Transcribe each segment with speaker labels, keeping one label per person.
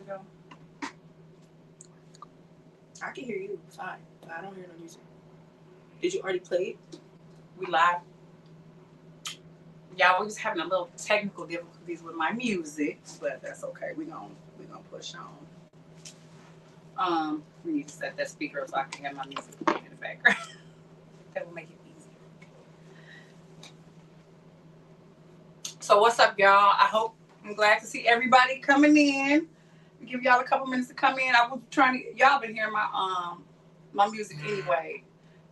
Speaker 1: music on? I can hear you fine. I don't hear no music. Did you already play it? We live. Y'all, we was having a little technical difficulties with my music, but that's okay. We gonna push on. We need to set that speaker so I can have my music playing in the background. That will make it easier. So what's up, y'all? I'm glad to see everybody coming in. Give y'all a couple minutes to come in. I was trying to. Y'all been hearing my music anyway,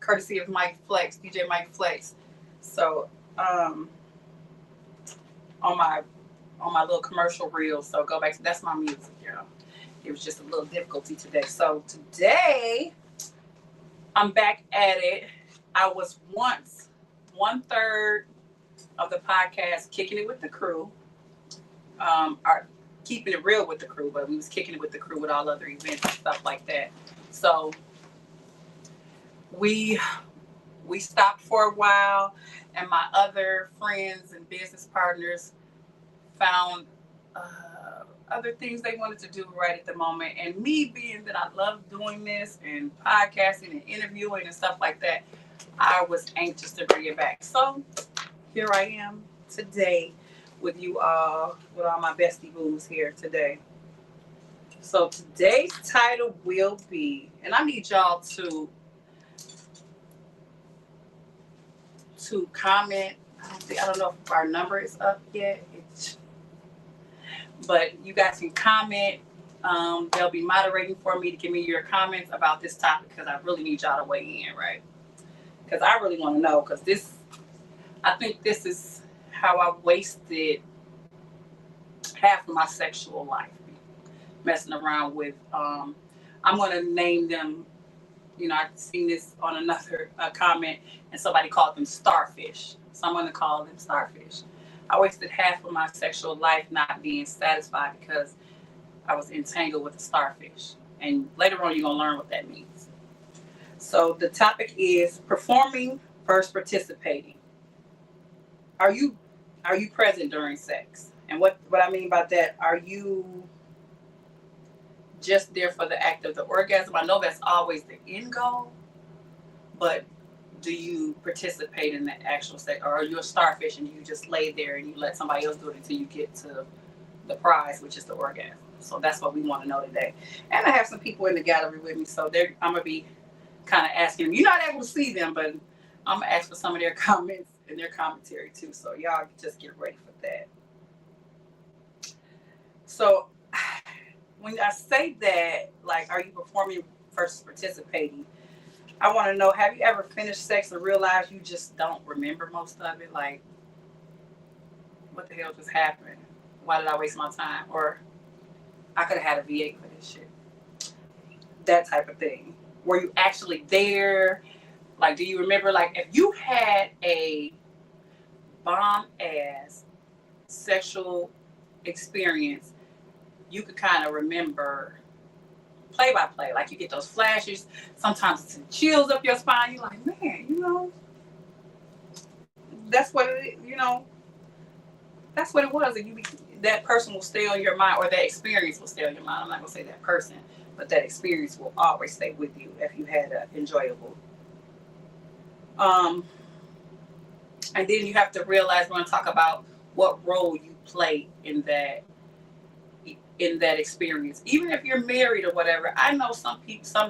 Speaker 1: courtesy of Mike Flex, DJ Mike Flex. So on my little commercial reel. So go back to that's my music, y'all. It was just a little difficulty today. So today I'm back at it. I was once 1/3 of the podcast kicking it with the crew. Our keeping it real with the crew, but we was kicking it with the crew with all other events and stuff like that. So we stopped for a while, and my other friends and business partners found other things they wanted to do right at the moment. And me being that I love doing this and podcasting and interviewing and stuff like that, I was anxious to bring it back. So here I am today with you all, with all my bestie boos here today. So today's title will be, and I need y'all to comment. I don't know if our number is up yet. But you guys can comment. They'll be moderating for me to give me your comments about this topic because I really need y'all to weigh in, right? Because I really want to know, because I think this is how I wasted half of my sexual life, messing around with, I'm going to name them, I've seen this on another comment, and somebody called them starfish. So I'm going to call them starfish. I wasted half of my sexual life not being satisfied because I was entangled with a starfish. And later on, you're going to learn what that means. So the topic is performing versus participating. Are you present during sex? And what I mean by that, are you just there for the act of the orgasm? I know that's always the end goal, but do you participate in the actual sex? Or are you a starfish and you just lay there and you let somebody else do it until you get to the prize, which is the orgasm? So that's what we want to know today. And I have some people in the gallery with me, so I'm going to be kind of asking them. You're not able to see them, but I'm going to ask for some of their comments and their commentary too. So y'all just get ready for that. So when I say that, like, are you performing versus participating? I want to know, have you ever finished sex and realized you just don't remember most of it? Like, what the hell just happened? Why did I waste my time? Or I could have had a V8 for this shit. That type of thing. Were you actually there? Like, do you remember, like, if you had a bomb-ass sexual experience, you could kind of remember play by play. Like, you get those flashes. Sometimes it's chills up your spine. You're like, man, that's what it, that's what it was. And that person will stay on your mind, or that experience will stay on your mind. I'm not going to say that person, but that experience will always stay with you if you had an enjoyable. And then you have to realize, we're going to talk about what role you play in that experience. Even if you're married or whatever, I know some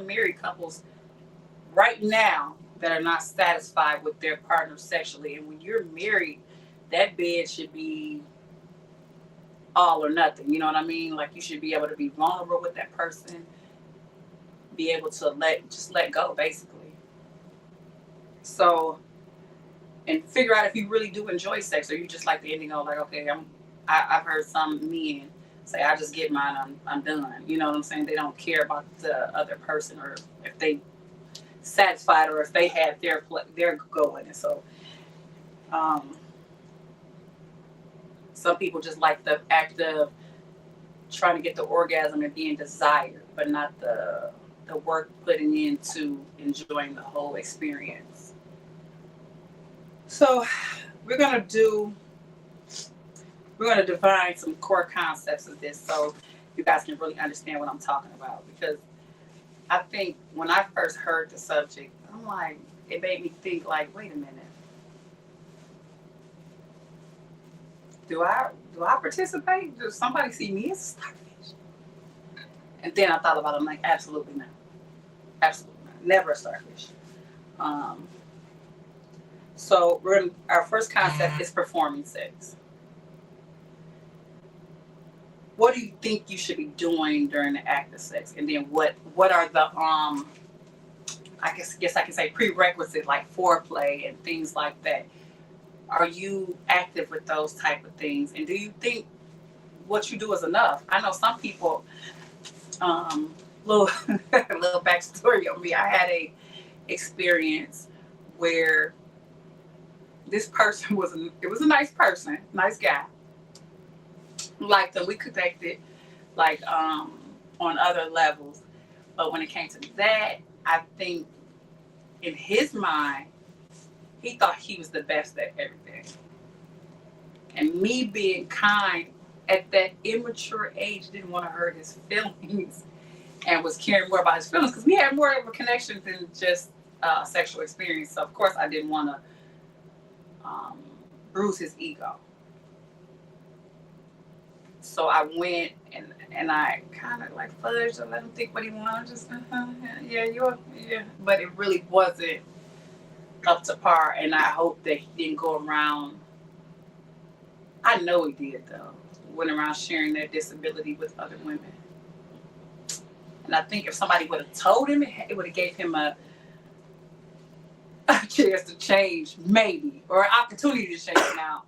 Speaker 1: married couples right now that are not satisfied with their partner sexually. And when you're married, that bed should be all or nothing. You know what I mean? Like, you should be able to be vulnerable with that person, be able to let go, basically. So, and figure out if you really do enjoy sex, or you just like the ending of, like, okay, I've heard some men say, I just get mine, I'm done. You know what I'm saying? They don't care about the other person, or if they satisfied, or if they had their going. And so some people just like the act of trying to get the orgasm and being desired, but not the work putting into enjoying the whole experience. So we're going to define some core concepts of this. So you guys can really understand what I'm talking about. Because I think when I first heard the subject, I'm like, it made me think like, wait a minute, do I participate? Does somebody see me as a starfish? And then I thought about it, I'm like, absolutely not. Absolutely not. Never a starfish. Um, so our first concept is performing sex. What do you think you should be doing during the act of sex? And then what are the I guess I can say prerequisite, like foreplay and things like that. Are you active with those type of things? And do you think what you do is enough? I know some people, little little backstory on me. I had a experience where this person was a nice person, nice guy. Like we connected like on other levels. But when it came to that, I think in his mind, he thought he was the best at everything. And me being kind at that immature age didn't want to hurt his feelings and was caring more about his feelings because we had more of a connection than just sexual experience. So, of course, I didn't want to bruise his ego. So I went and I kind of like fudged and let him think what he wanted. Just, yeah. But it really wasn't up to par. And I hope that he didn't go around. I know he did, though. Went around sharing their disability with other women. And I think if somebody would have told him, it would have gave him a chance to change, maybe, or an opportunity to change. Now,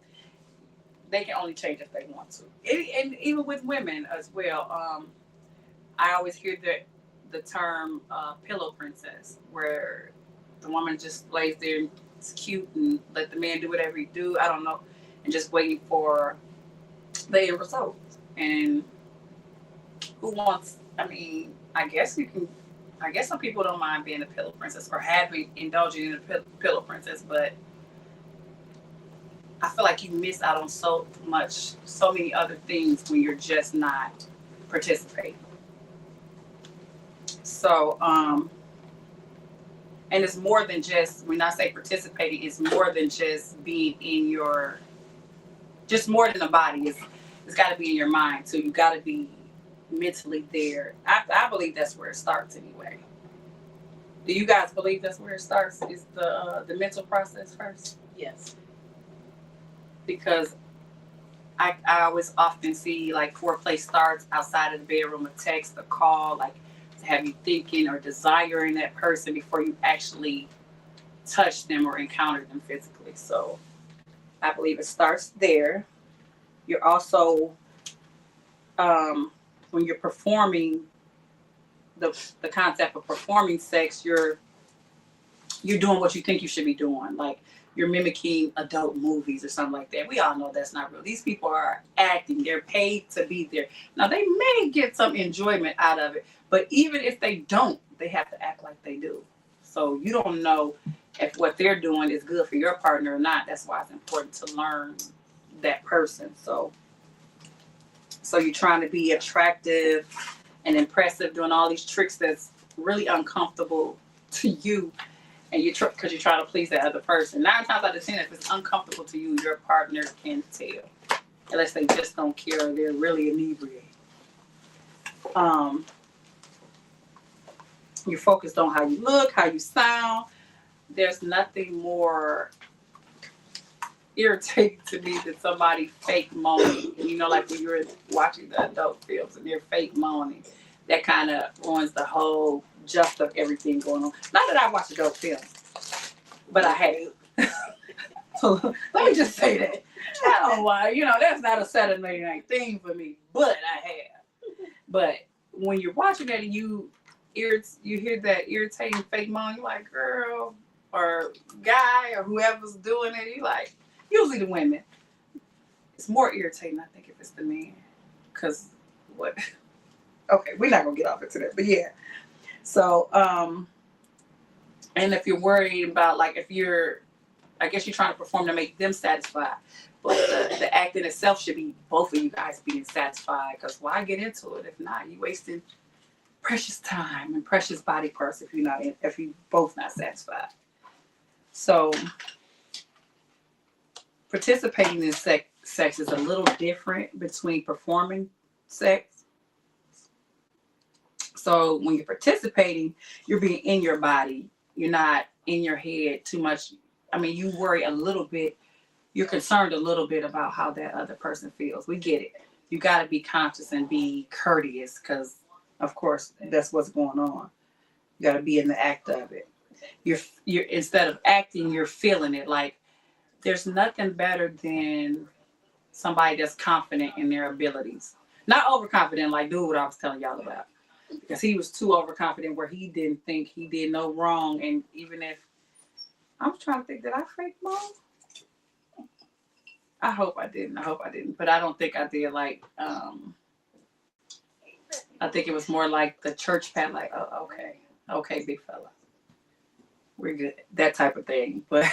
Speaker 1: they can only change if they want to. And even with women as well. I always hear the term pillow princess, where the woman just lays there and it's cute and let the man do whatever he do. I don't know. And just waiting for the end result. And who wants, I guess some people don't mind being a pillow princess or indulging in a pillow princess, but I feel like you miss out on so many other things when you're just not participating. So, and it's more than just, when I say participating, it's more than just being in just more than the body. It's got to be in your mind too. You got to be mentally there. I believe that's where it starts anyway. Do you guys believe that's where it starts? Is the mental process first?
Speaker 2: Yes.
Speaker 1: Because I always often see like foreplay starts outside of the bedroom, a text, a call, like to have you thinking or desiring that person before you actually touch them or encounter them physically. So I believe it starts there. You're also, when you're performing, the concept of performing sex, you're doing what you think you should be doing. Like, you're mimicking adult movies or something like that. We all know that's not real. These people are acting. They're paid to be there. Now, they may get some enjoyment out of it, but even if they don't, they have to act like they do. So you don't know if what they're doing is good for your partner or not. That's why it's important to learn that person. So you're trying to be attractive and impressive, doing all these tricks that's really uncomfortable to you. And because you're trying to please that other person. 9 times out of 10, if it's uncomfortable to you, your partner can tell, unless they just don't care or they're really inebriated. You're focused on how you look, how you sound. There's nothing more irritating to me than somebody fake moaning. You know, like when you're watching the adult films and they're fake moaning. That kind of ruins the whole gist of everything going on. Not that I watch adult films, but I have. So let me just say that. I don't know why. That's not a Saturday night thing for me, but I have. But when you're watching that and you hear that irritating fake moan, you're like, girl or guy or whoever's doing it, you like, usually the women. It's more irritating, I think, if it's the man. Because what? Okay, we're not going to get off into that, but yeah. So, and if you're worried about, like, if you're I guess you're trying to perform to make them satisfied. But the act in itself should be both of you guys being satisfied. Because why get into it if not? You wasting precious time and precious body parts if you both not satisfied. So participating in sex is a little different between performing sex. So when you're participating, you're being in your body. You're not in your head too much. I mean, you worry a little bit. You're concerned a little bit about how that other person feels. We get it. You got to be conscious and be courteous because, of course, that's what's going on. You got to be in the act of it. You're instead of acting, you're feeling it. Like there's nothing better than somebody that's confident in their abilities. Not overconfident like dude what I was telling y'all about. Because he was too overconfident where he didn't think he did no wrong. And even if I'm trying to think, did I fake mom? I hope I didn't. But I don't think I did. Like, I think it was more like the church pat, like, oh, okay, big fella, we're good, that type of thing. But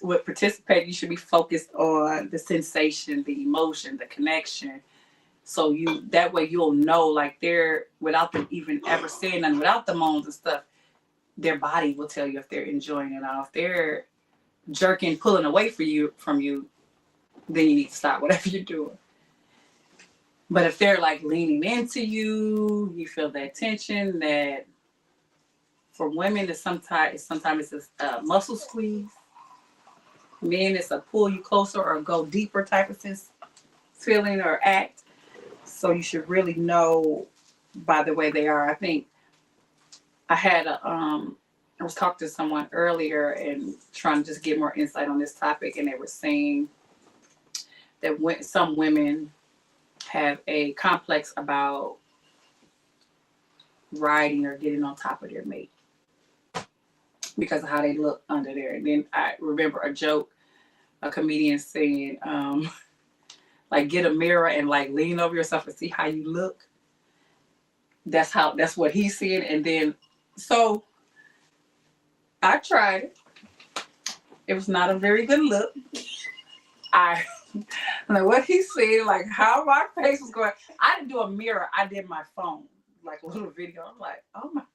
Speaker 1: with participating, you should be focused on the sensation, the emotion, the connection. So that way you'll know, like they're without them even ever saying nothing, without the moans and stuff, their body will tell you if they're enjoying it or if they're jerking, pulling away from you, then you need to stop whatever you're doing. But if they're like leaning into you, you feel that tension. That for women, sometimes it's a muscle squeeze. Men, it's a pull you closer or go deeper type of feeling or act. So you should really know by the way they are. I think I was talking to someone earlier and trying to just get more insight on this topic, and they were saying that some women have a complex about riding or getting on top of their mate because of how they look under there. And then I remember a joke, a comedian saying, like get a mirror and like lean over yourself and see how you look. That's what he said. And then, so I tried it. It was not a very good look. Like what he said, like how my face was going. I didn't do a mirror. I did my phone, like a little video. I'm like, oh my God.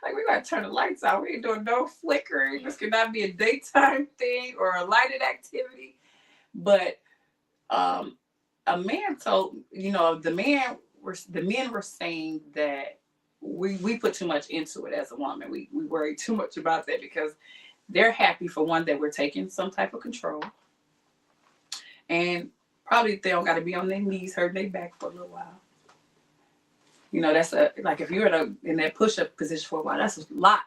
Speaker 1: Like we gotta turn the lights out. We ain't doing no flickering. This could not be a daytime thing or a lighted activity. But a man told, the men were saying that we put too much into it as a woman. We worry too much about that because they're happy for one that we're taking some type of control. And probably they don't got to be on their knees, hurting their back for a little while. That's like if you're in that push-up position for a while, that's a lot.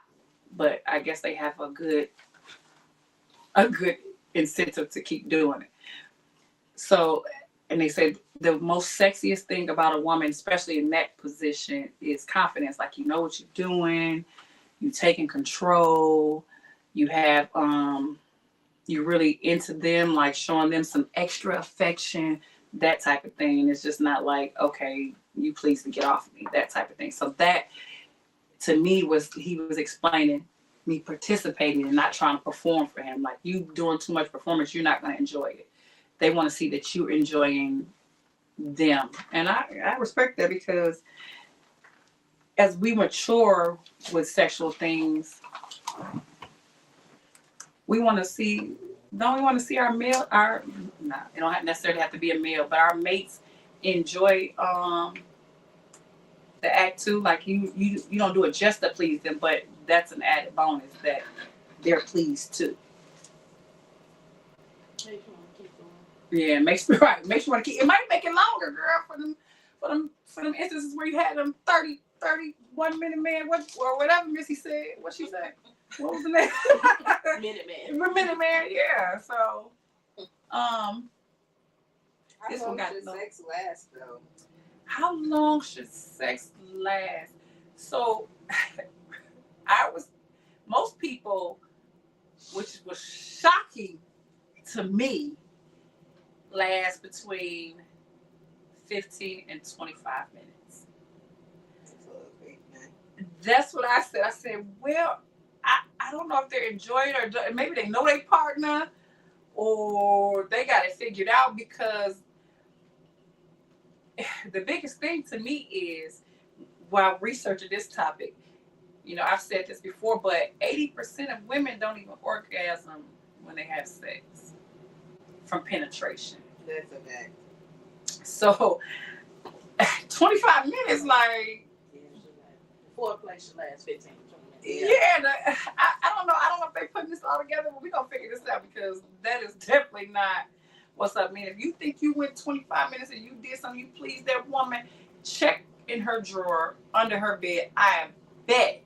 Speaker 1: But I guess they have a good incentive to keep doing it. So, and they said the most sexiest thing about a woman, especially in that position, is confidence. Like you know what you're doing, you taking control, you have you're really into them, like showing them some extra affection, that type of thing. It's just not like, okay, you please to get off of me, that type of thing. So that to me he was explaining me participating and not trying to perform for him. Like you doing too much performance, you're not going to enjoy it. They want to see that you're enjoying them. And I respect that because as we mature with sexual things, we want to see it don't necessarily have to be a male, but our mates enjoy the act too. Like you don't do it just to please them, but that's an added bonus that they're pleased too. Yeah, makes you want to keep. It might make it longer, girl, for them instances where you had them 31 minute man, or whatever Missy said. What she said? What was the name? Minute Man. Yeah. So, this one got
Speaker 2: sex last though.
Speaker 1: How long should sex last? So, most people, which was shocking to me, last between 15 and 25 minutes. That's what I said. I said, well, I I don't know if they're enjoying it or maybe they know their partner or they got it figured out, because the biggest thing to me is, while researching this topic, you know, I've said this before, but 80% of women don't even orgasm when they have sex from penetration.
Speaker 2: That's a fact.
Speaker 1: So 25 minutes, like,
Speaker 2: foreplay should last 15 to 20 minutes.
Speaker 1: Yeah, I don't know. I don't know if they're putting this all together, but we're going to figure this out, because that is definitely not what's up, man. If you think you went 25 minutes and you did something, you pleased that woman, check in her drawer, under her bed. I bet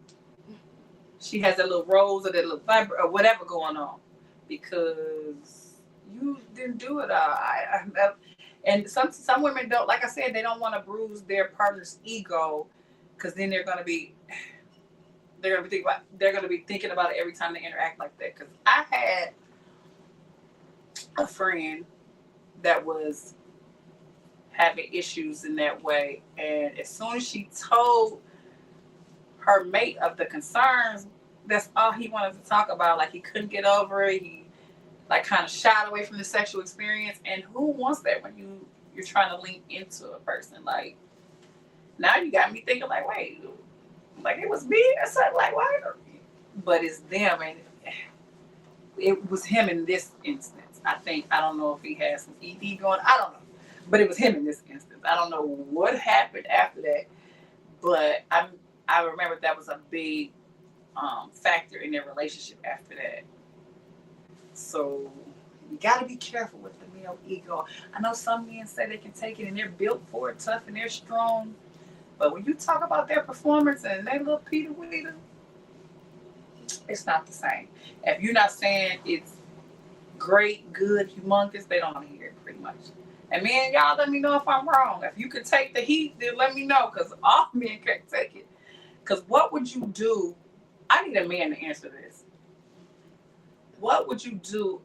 Speaker 1: she has that little rose or that little fiber or whatever going on, because you didn't do it all. And some women don't, like I said, they don't want to bruise their partner's ego, because then they're going to be thinking about it every time they interact like that. Because I had a friend that was having issues in that way, and as soon as she told her mate of the concerns, that's all he wanted to talk about. Like, he couldn't get over it. He like kind of shied away from the sexual experience. And who wants that when you're trying to link into a person? Like, now you got me thinking like, wait, like it was me or something, like, why? But it's them, and it was him in this instance. I don't know if he has some ED going, I don't know, but it was him in this instance. I don't know what happened after that, but I remember that was a big factor in their relationship after that. So you got to be careful with the male ego. I know some men say they can take it and they're built for it, tough, and they're strong. But when you talk about their performance and they little Peter Weeder, it's not the same. If you're not saying it's great, good, humongous, they don't want to hear it, pretty much. And man, y'all let me know if I'm wrong. If you can take the heat, then let me know, because all men can't take it. Because what would you do? I need a man to answer this. What would you do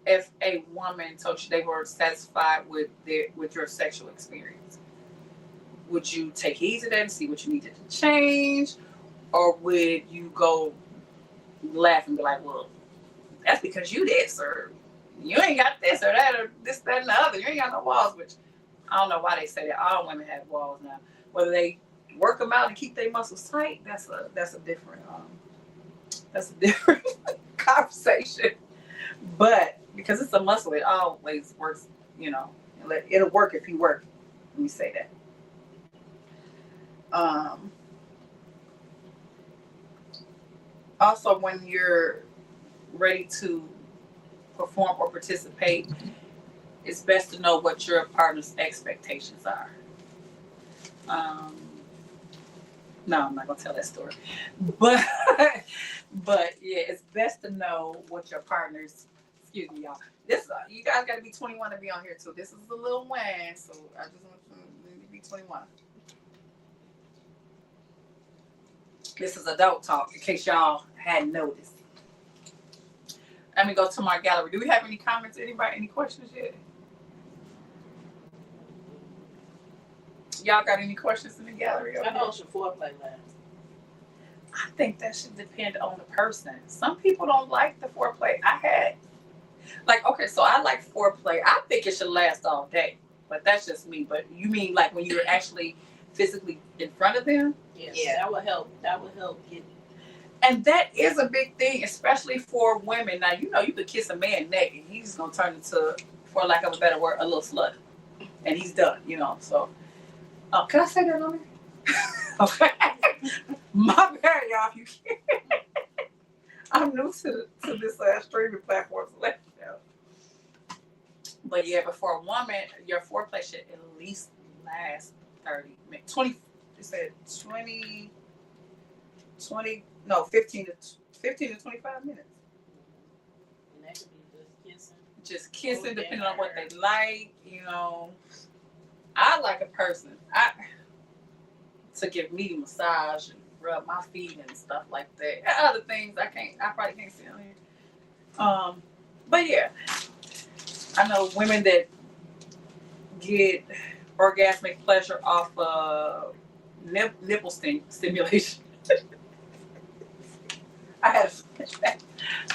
Speaker 1: if a woman told you they were satisfied with your sexual experience? Would you take heed to that and see what you needed to change? Or would you go laugh and be like, well, that's because you this, or you ain't got this or that, or this, that, and the other. You ain't got no walls, which I don't know why they say that. All women have walls now. Whether they work them out and keep their muscles tight, that's a different conversation. But because it's a muscle, it always works, you know. It'll work if you work. Let me say that. Also, when you're ready to perform or participate, it's best to know what your partner's expectations are. No, I'm not gonna tell that story, but yeah, it's best to know what your partner's. Excuse me, y'all. This you guys got to be 21 to be on here too. This is a little wine, so I just want you to be 21. This is adult talk, in case y'all hadn't noticed. Let me go to my gallery. Do we have any comments? Anybody? Any questions yet? Y'all got any questions in the gallery?
Speaker 2: How long should foreplay last?
Speaker 1: I think that should depend on the person. Some people don't like the foreplay. So I like foreplay. I think it should last all day, but that's just me. But you mean like when you're actually physically in front of them?
Speaker 2: Yes. Yeah, that would help. That would help get.
Speaker 1: And that is a big thing, especially for women. Now, you know, you could kiss a man neck and he's going to turn into, for lack of a better word, a little slut. And he's done, you know. So, can I say that on there? Okay. My bad, y'all. If you can't. I'm new to this streaming platform, so let me know. But yeah, but for a woman, your foreplay should at least last 15 to 25 minutes.
Speaker 2: And that could be just kissing.
Speaker 1: Just kissing, depending on what they like, you know. I like a person to give me a massage and rub my feet and stuff like that. And other things I probably can't see on here. But yeah, I know women that get orgasmic pleasure off nipple stimulation. I had flashback.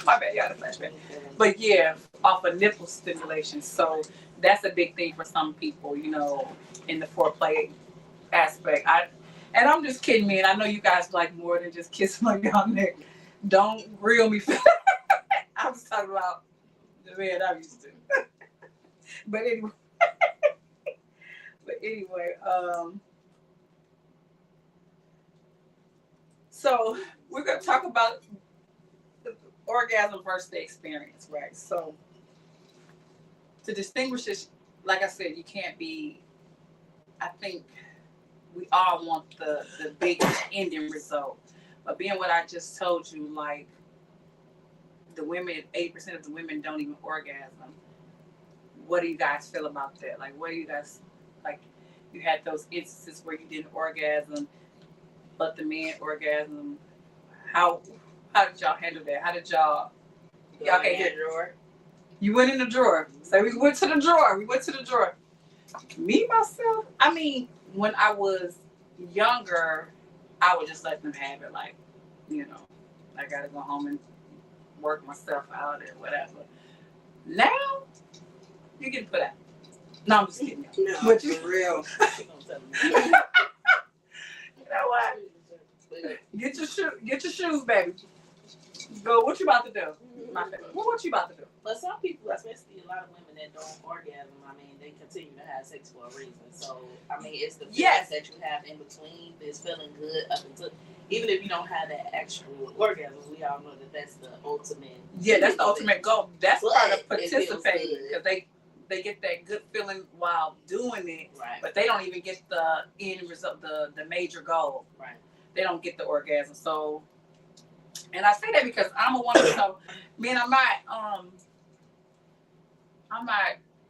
Speaker 1: My bad, y'all, the flashback. But yeah, off of nipple stimulation. So that's a big thing for some people, you know, in the foreplay aspect. And I'm just kidding, man. I know you guys like more than just kissing on y'all neck. Don't grill me for that. I'm just talking about the man I'm used to. But anyway, so we're gonna talk about the orgasm versus the experience, right? So to distinguish this, like I said, you can't be. I think we all want the big ending result, but being what I just told you, like the women, 80% of the women don't even orgasm. What do you guys feel about that? Like, what do you guys like? You had those instances where you didn't orgasm, but the man orgasm. How did y'all handle that? How did y'all can't get
Speaker 2: drawer?
Speaker 1: You went in the drawer. So we went to the drawer. Me myself, I mean, when I was younger, I would just let them have it. Like, you know, I gotta go home and work myself out or whatever. Now, you get put out. No, I'm just kidding.
Speaker 3: No,
Speaker 1: But you,
Speaker 3: for real.
Speaker 1: you know what? Get your shoes, baby. Go. What you about to do? My favorite. What you about to do?
Speaker 2: But some people, especially a lot of women that don't orgasm, I mean, they continue to have sex for a reason. So, I mean, it's the feelings that you have in between that's feeling good up until, even if you don't have that actual orgasm, we all know that that's the ultimate.
Speaker 1: Yeah, that's the ultimate goal. That's
Speaker 2: But
Speaker 1: part of participating because they get that good feeling while doing it,
Speaker 2: right?
Speaker 1: But they don't even get the end result, the major goal.
Speaker 2: Right.
Speaker 1: They don't get the orgasm. So, and I say that because I'm a woman, so man, I'm not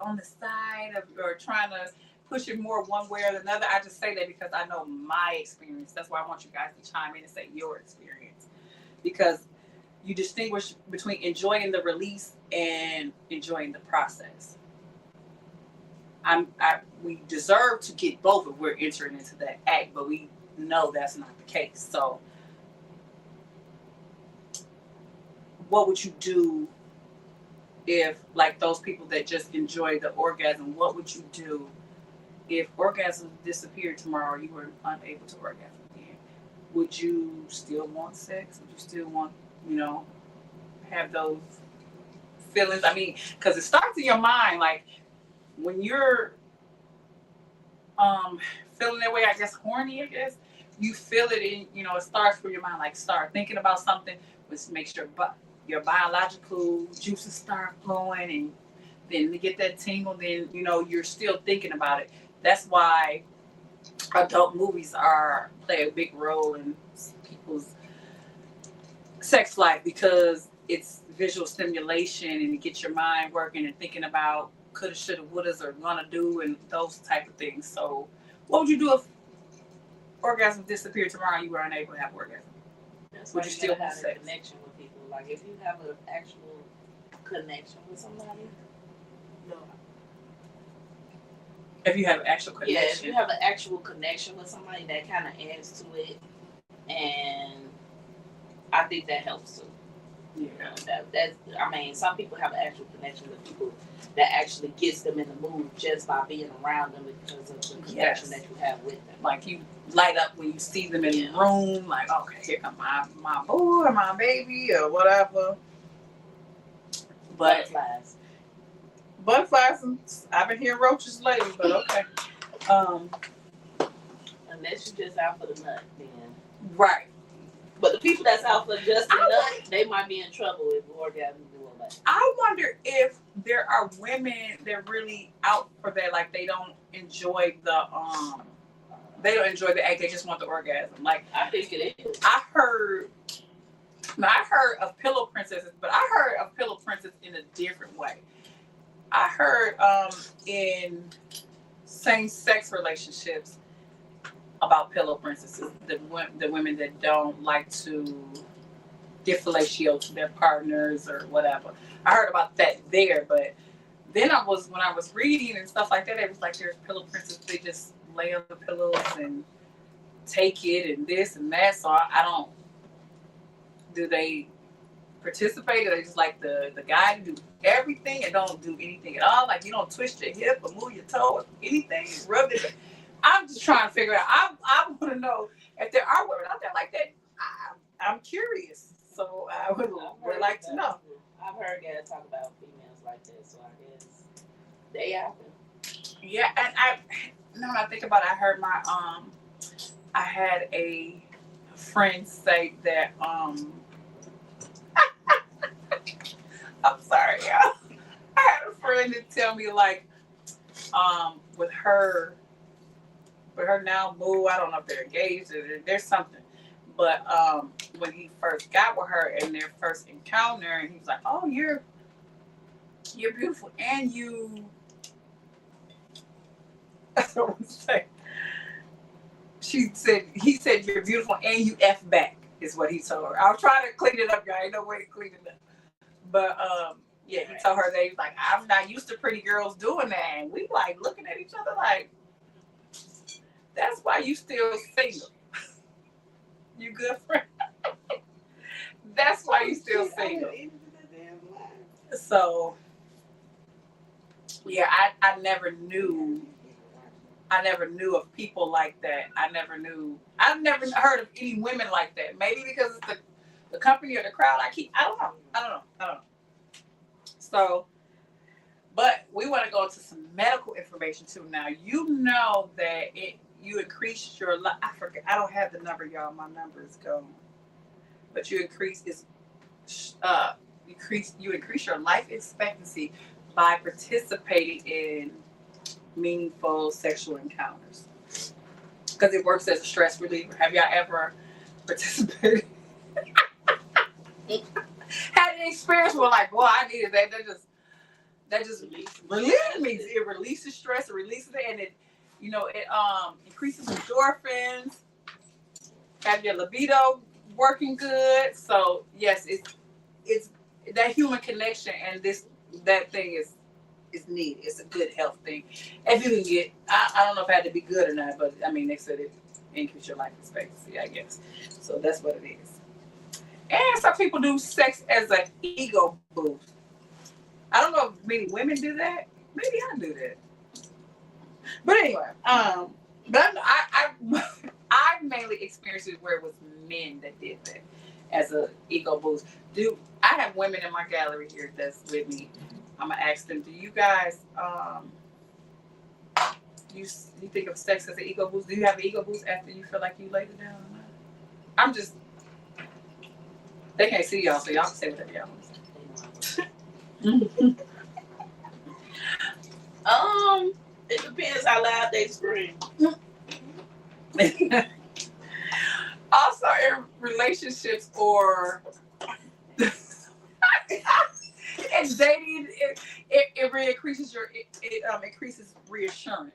Speaker 1: on the side of or trying to push it more one way or another. I just say that because I know my experience. That's why I want you guys to chime in and say your experience, because you distinguish between enjoying the release and enjoying the process. We deserve to get both if we're entering into that act, but we know that's not the case. So, what would you do if, like those people that just enjoy the orgasm, what would you do if orgasm disappeared tomorrow, you were unable to orgasm again? Would you still want sex? Would you still want, have those feelings? I mean, because it starts in your mind, like when you're feeling that way, I guess horny, I guess, you feel it in, it starts from your mind, like start thinking about something, which makes your biological juices start flowing, and then to get that tingle, then you're still thinking about it. That's why adult movies play a big role in people's sex life, because it's visual stimulation and it gets your mind working and thinking about coulda, shoulda, wouldas, or gonna do, and those type of things. So, what would you do if orgasm disappeared tomorrow and you were unable to have orgasm? Would you still have sex?
Speaker 2: Connection with people? Like if you have an actual connection with somebody, no.
Speaker 1: If you have an actual connection.
Speaker 2: Yeah, if you have an actual connection with somebody, that kind of adds to it, and I think that helps too. Yeah. I mean, some people have an actual connection with people that actually gets them in the mood just by being around them because of the connection that you have with them.
Speaker 1: Like you light up when you see them in the room, like, okay, here come my boo or my baby or whatever. But butterflies, I've been hearing roaches lately, but okay.
Speaker 2: Unless you just out for the nut, then.
Speaker 1: Right.
Speaker 2: But the people that's out for just the nut, they might be in trouble if orgasm do all that.
Speaker 1: I wonder if there are women that really out for that, like they don't enjoy the act, they just want the orgasm. Like
Speaker 2: I think it is.
Speaker 1: I heard of pillow princesses, but I heard of pillow princess in a different way. I heard in same-sex relationships about pillow princesses, the women that don't like to give fellatio to their partners or whatever. I heard about that there, but then when I was reading and stuff like that, it was like there's pillow princesses, they just lay on the pillows and take it and this and that. So I don't. Do they participate, or they just like the guy to do everything and don't do anything at all. Like you don't twist your hip or move your toe or anything, rub it. I'm just trying to figure out. I want to know if there are women out there like that. I'm curious, so I would like to know.
Speaker 2: I've heard guys talk about females like that, so I guess they out there.
Speaker 1: Yeah, and now when I think about it, I heard I had a friend say that I'm sorry, y'all. I had a friend that tell me like with her now boo, I don't know if they're engaged or there's something. But when he first got with her in their first encounter, and he was like, "Oh, you're beautiful, and you." That's what I would say. He said, "You're beautiful, and you f back," is what he told her. I was trying to clean it up, y'all. Ain't no way to clean it up. But yeah, he told her that he was like, "I'm not used to pretty girls doing that," and we like looking at each other like, "That's why you still single." You good friend? That's why you still single. So, yeah, I never knew of people like that. I've never heard of any women like that. Maybe because it's the company or the crowd I keep. I don't know. So, but we want to go into some medical information too. Now, you know that you increase your life. I forget. I don't have the number, y'all. My number is gone. But you increase your life expectancy by participating in meaningful sexual encounters, because it works as a stress reliever. Have y'all ever participated? Had an experience where like, boy, I needed that. That just relieves me. It releases stress. It releases it, and it increases endorphins. Have your libido working good. So yes, it's that human connection, and that thing is needed. It's a good health thing. If you can get, I don't know if it had to be good or not, but I mean they said it increase your life expectancy, I guess. So that's what it is. And some people do sex as an ego boost. I don't know if many women do that. Maybe I do that. But anyway, but I mainly experienced it where it was men that did that as an ego boost. I have women in my gallery here that's with me. I'm gonna ask them, do you guys you think of sex as an ego boost? Do you have an ego boost after you feel like you laid it down? I'm just, they can't see y'all, so y'all can say whatever y'all want to say.
Speaker 2: It depends how loud they scream.
Speaker 1: Also, in relationships or in dating, it increases increases reassurance.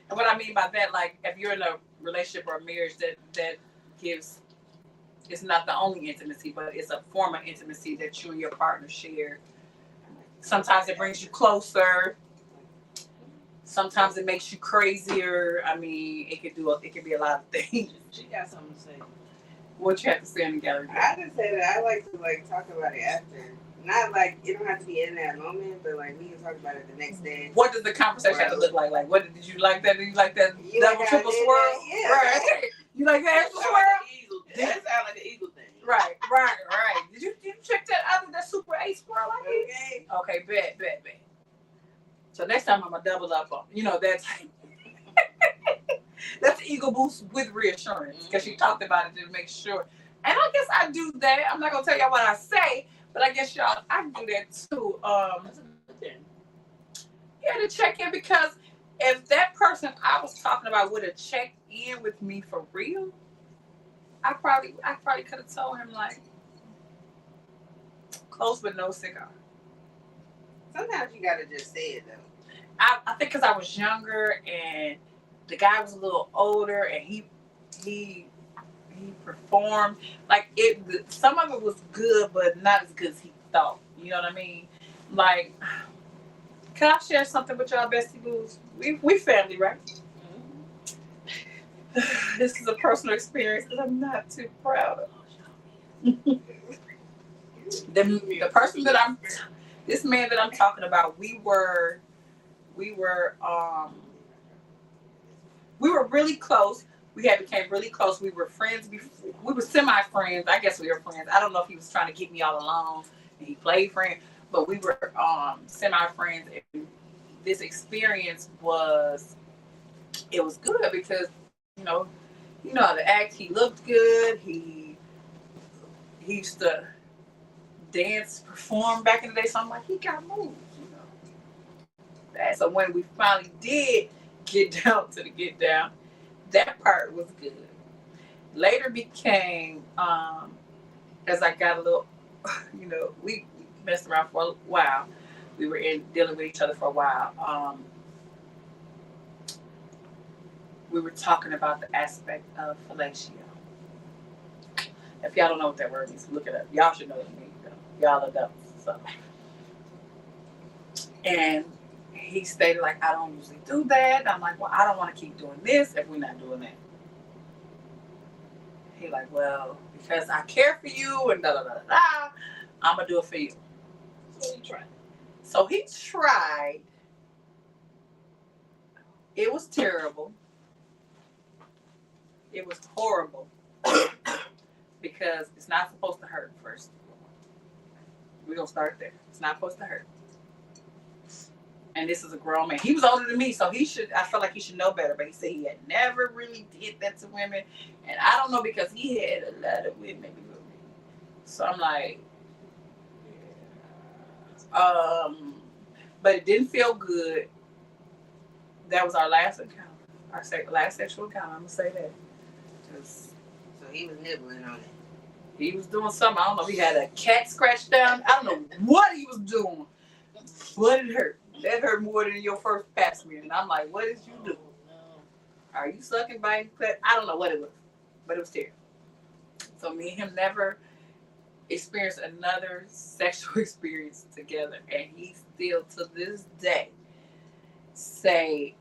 Speaker 1: And what I mean by that, like if you're in a relationship or a marriage that gives, it's not the only intimacy, but it's a form of intimacy that you and your partner share. Sometimes it brings you closer. Sometimes it makes you crazier. I mean, it could be a lot of things.
Speaker 2: She got something to say.
Speaker 1: What you have to say in the gallery?
Speaker 3: I just say that I like to talk about it after. Not like it don't have to be in that moment, but like we can talk about it the next day.
Speaker 1: What does the conversation have to look like? Like, what did you like that? Did you like that double triple swirl?
Speaker 3: Yeah.
Speaker 1: Right. You like that extra swirl?
Speaker 2: That sounds like an eagle thing.
Speaker 1: Right. Did you check that super 8 swirl I did? Okay, bet. So next time I'm gonna double up on, that's the ego boost with reassurance, because she talked about it to make sure. And I guess I do that. I'm not gonna tell y'all what I say, but I guess y'all, I do that too. To check in, because if that person I was talking about would have checked in with me for real, I probably could have told him like, close but no cigar.
Speaker 3: Sometimes you gotta just say it though.
Speaker 1: I think because I was younger and the guy was a little older, and he performed like it. Some of it was good, but not as good as he thought. You know what I mean? Like, can I share something with y'all, bestie boos? We family, right? Mm-hmm. This is a personal experience that I'm not too proud of. The person that this man that I'm talking about, we were really close. We had became really close. We were friends before. We were semi-friends. I guess we were friends. I don't know if he was trying to get me all along and he played friend, but we were semi-friends. And this experience was good because you know how to act. He looked good. He used to dance, perform back in the day. So I'm like, he got moves, So when we finally did get down to the get down, that part was good. Later became, as I got a little, we messed around for a while. We were dealing with each other for a while. We were talking about the aspect of fellatio. If y'all don't know what that word means, look it up. Y'all should know what it means. Y'all are adults. So. And he stated, like, I don't usually do that. I'm like, well, I don't want to keep doing this if we're not doing that. He like, well, because I care for you and da-da-da-da-da, I'm going to do it for you. So he tried. It was terrible. It was horrible. Because it's not supposed to hurt first. We're going to start there. It's not supposed to hurt. And this is a grown man. He was older than me, so I felt like he should know better. But he said he had never really did that to women. And I don't know because he had a lot of women before me. So I'm like, yeah. But it didn't feel good. That was our last encounter. Our last sexual encounter. I'm going to say that.
Speaker 3: So he was nibbling on it.
Speaker 1: He was doing something. I don't know if he had a cat scratch down. I don't know what he was doing. But it hurt. That hurt more than your first pass me. And I'm like, what did you do? Are you sucking, biting? I don't know what it was. But it was terrible. So me and him never experienced another sexual experience together. And he still, to this day, say,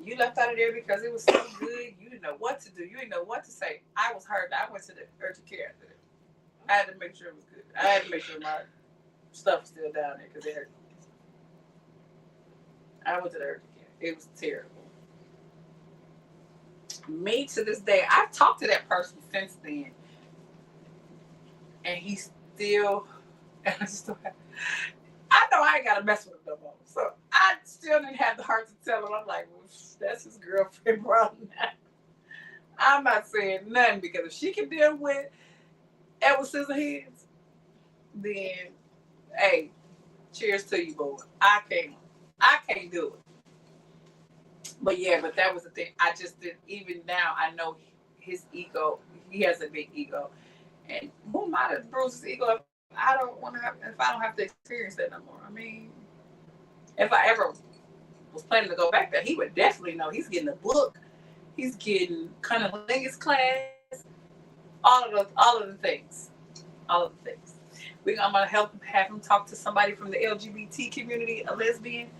Speaker 1: you left out of there because it was so good. You didn't know what to do. You didn't know what to say. I was hurt. I went to the urgent care after that. I had to make sure it was good. I had to make sure my stuff was still down there because it hurt. I went to the urgent care. It was terrible. Me to this day, I've talked to that person since then. And he still, I know I ain't got to mess with him no more. So I still didn't have the heart to tell him. I'm like, well, that's his girlfriend, bro. I'm not saying nothing because if she can deal with Edward Scissorhands, then, hey, cheers to you, boy. I can't do it. But yeah, but that was the thing. I just did. Even now, I know his ego. He has a big ego, and who am I to bruise his ego? If I don't have to experience that no more. I mean, if I ever was planning to go back there, he would definitely know. He's getting a book. He's getting cunnilingus class. All of the things. I'm gonna have him talk to somebody from the LGBT community, a lesbian,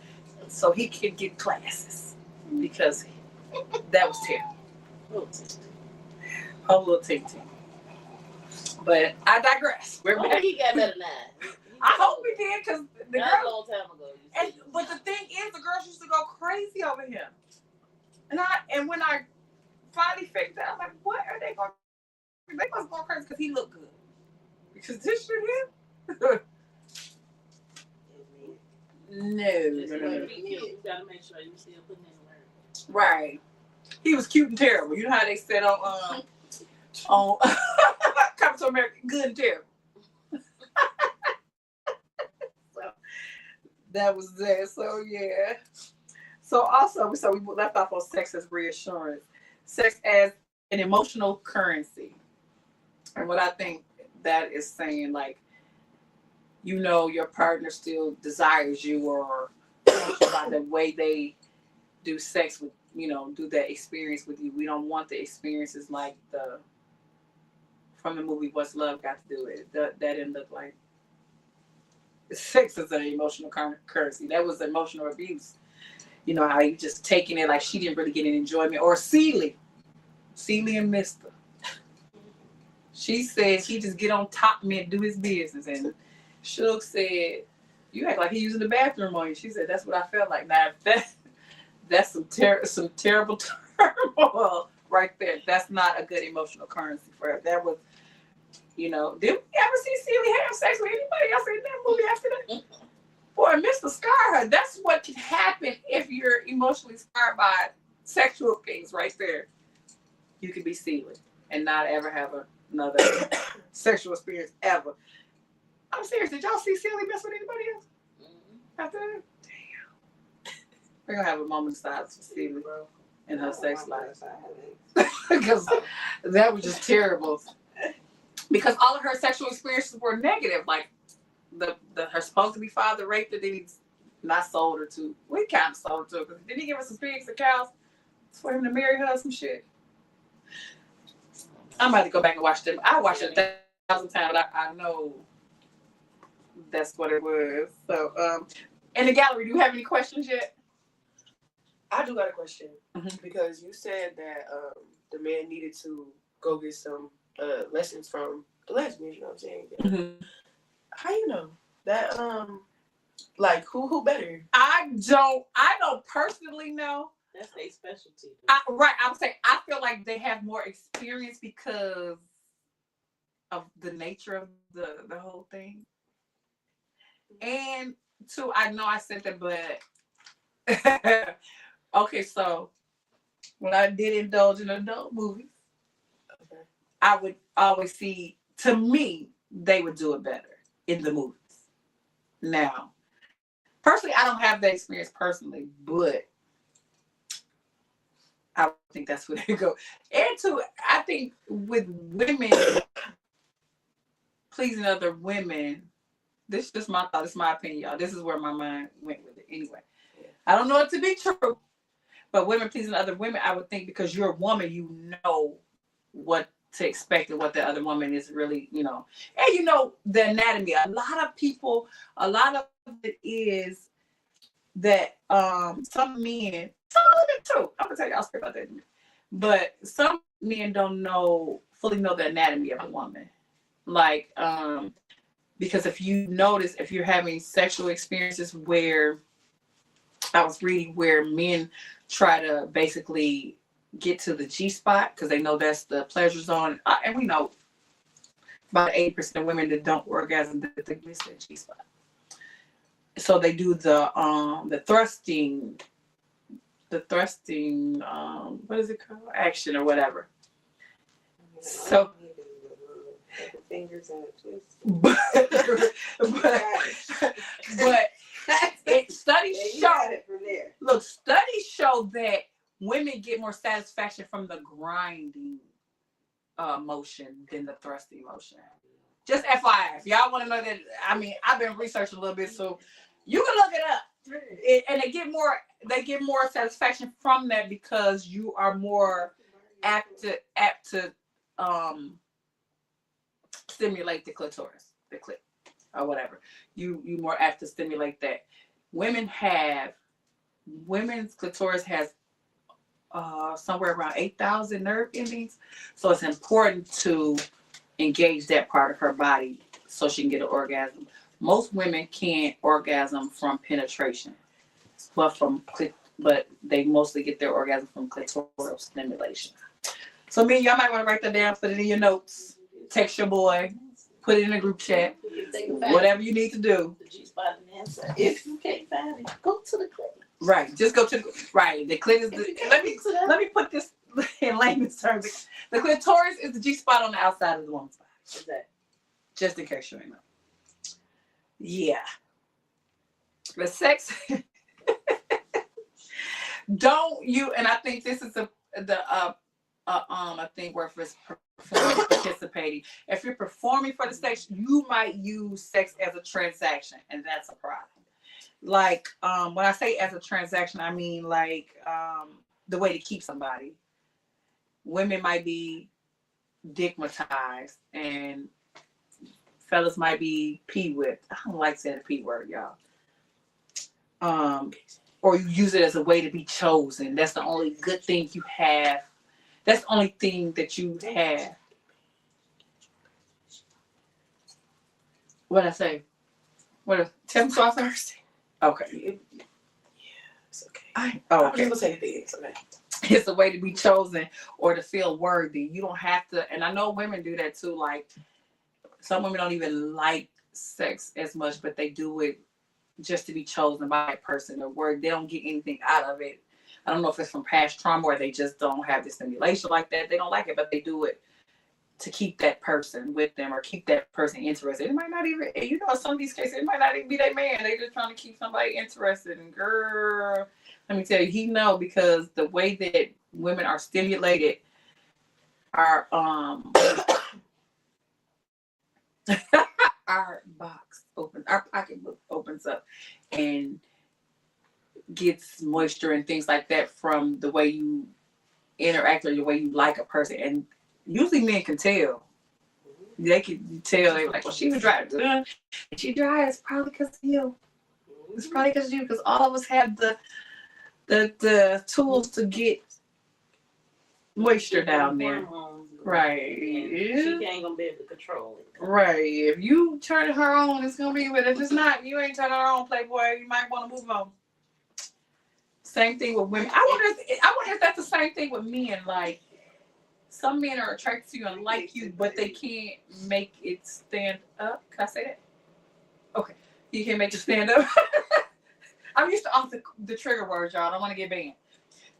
Speaker 1: so he can get classes because that was terrible. A little ting. But I digress.
Speaker 2: He got better than that.
Speaker 1: I hope he did because the girl.
Speaker 2: A long time ago.
Speaker 1: But the thing is, the girls used to go crazy over him. And when I finally figured out, I'm like, what are they going? They must go crazy because he looked good. Because this shit him. No.
Speaker 2: You gotta make sure you still putting in the work.
Speaker 1: Right. He was cute and terrible. You know how they said on Coming to America, good and terrible. So that was that. So yeah. So also, we left off on sex as reassurance, sex as an emotional currency, and what I think that is saying, like, your partner still desires you or by the way they do sex with, do that experience with you. We don't want the experiences like from the movie What's Love Got to Do With It. That didn't look like sex is an emotional currency. That was emotional abuse. How you just taking it like she didn't really get any enjoyment. Or Celie and Mister. She said he just get on top of me and do his business. And Suge said, you act like he using the bathroom on you. She said, that's what I felt like. Now, that's some terrible turmoil right there. That's not a good emotional currency for her. That was, did we ever see Celie have sex with anybody else in that movie after that? Boy, Mr. Scar her. That's what can happen if you're emotionally scarred by sexual things right there. You can be Celie and not ever have another sexual experience ever. I'm serious. Did y'all see Celie mess with anybody else? After that? Damn. We're going to have a moment of silence for Celie and her sex life. Because that was just terrible. Because all of her sexual experiences were negative. Like, her supposed to be father raped her, then he's not sold her to. We kind of sold her to, because didn't he give her some pigs and cows for him to marry her or some shit? I'm about to go back and watch them. I watched it 1,000 times, but I know that's what it was. So, in the gallery, do you have any questions yet?
Speaker 4: I do got a question. Because you said that the man needed to go get some lessons from the lesbians, you know what I'm saying?
Speaker 1: Mm-hmm.
Speaker 4: How you know that? Like who better?
Speaker 1: I don't personally know.
Speaker 2: That's their specialty.
Speaker 1: Right. I would say I feel like they have more experience because of the nature of the whole thing. And two, I know I said that, but okay, so when I did indulge in adult movies, I would always see, to me, they would do it better in the movies. Now, personally, I don't have that experience personally, but I think that's where they go. And two, I think with women pleasing other women, this is just my thought, it's my opinion, y'all. This is where my mind went with it anyway. I don't know it to be true, but women pleasing other women, I would think because you're a woman, you know what to expect and what the other woman is really, and you know the anatomy. A lot of it is that some men, some women too, I'm gonna tell y'all straight about that, but some men don't fully know the anatomy of a woman. Like, because if you notice, if you're having sexual experiences where, I was reading where men try to basically get to the G-spot because they know that's the pleasure zone. And we know about 80% of women that don't orgasm, that they miss the G-spot. So they do the thrusting, what is it called? Action or whatever. So,
Speaker 3: fingers and a twist.
Speaker 1: but studies show that women get more satisfaction from the grinding motion than the thrusting motion. Just FYI, if y'all want to know that, I mean, I've been researching a little bit, so you can look it up. And they get more satisfaction from that because you are more apt to stimulate the clitoris, the clit, or whatever. You more apt to stimulate that. Women's clitoris has somewhere around 8,000 nerve endings, so it's important to engage that part of her body so she can get an orgasm. Most women can't orgasm from penetration, but they mostly get their orgasm from clitoral stimulation. So y'all might want to write that down, put it in your notes, text your boy, put it in a group chat, whatever you need to do.
Speaker 2: If you can't find it, go to the clinic.
Speaker 1: Right, just go to the clitoris is let me put this in layman's terms. The clitoris is the G-spot on the outside of the woman's body.
Speaker 2: What's that?
Speaker 1: Just in case you ain't know. Yeah. The sex don't you, and I think this is a thing where if it's performing, participating. If you're performing for the sex, you might use sex as a transaction, and that's a problem. Like, when I say as a transaction, I mean like the way to keep somebody. Women might be digmatized, and fellas might be P-whipped. I don't like saying the P word, y'all. Or you use it as a way to be chosen. That's the only good thing you have. That's the only thing that you have. What I say? Tell me so I say. Okay.
Speaker 4: It's okay.
Speaker 1: I'm
Speaker 4: just
Speaker 1: okay.
Speaker 4: gonna say things. Okay.
Speaker 1: It's a way to be chosen or to feel worthy. You don't have to, and I know women do that too. Like some women don't even like sex as much, but they do it just to be chosen by a person or word. They don't get anything out of it. I don't know if it's from past trauma or they just don't have the stimulation like that. They don't like it, but they do it to keep that person with them or keep that person interested. It might not even, you know, in some of these cases, it might not even be their man. They just trying to keep somebody interested. And girl, let me tell you, he know, because the way that women are stimulated, our our box opens, our pocketbook opens up and gets moisture and things like that from the way you interact or the way you like a person. And usually men can tell. They can tell. They're like, well, she was dry. She dry. It's probably because of you. It's probably because of you. Because all of us have the tools to get moisture down there. Right.
Speaker 2: She ain't gonna be able to control it.
Speaker 1: Right. If you turn her on, it's gonna be. But if it's not, you ain't turning her on, Playboy. You might want to move on. Same thing with women. I wonder if that's the same thing with men. Like, some men are attracted to you and like you, but they can't make it stand up. Can I say that? Okay. You can't make it stand up. I'm used to off the trigger words, y'all. I don't want to get banned.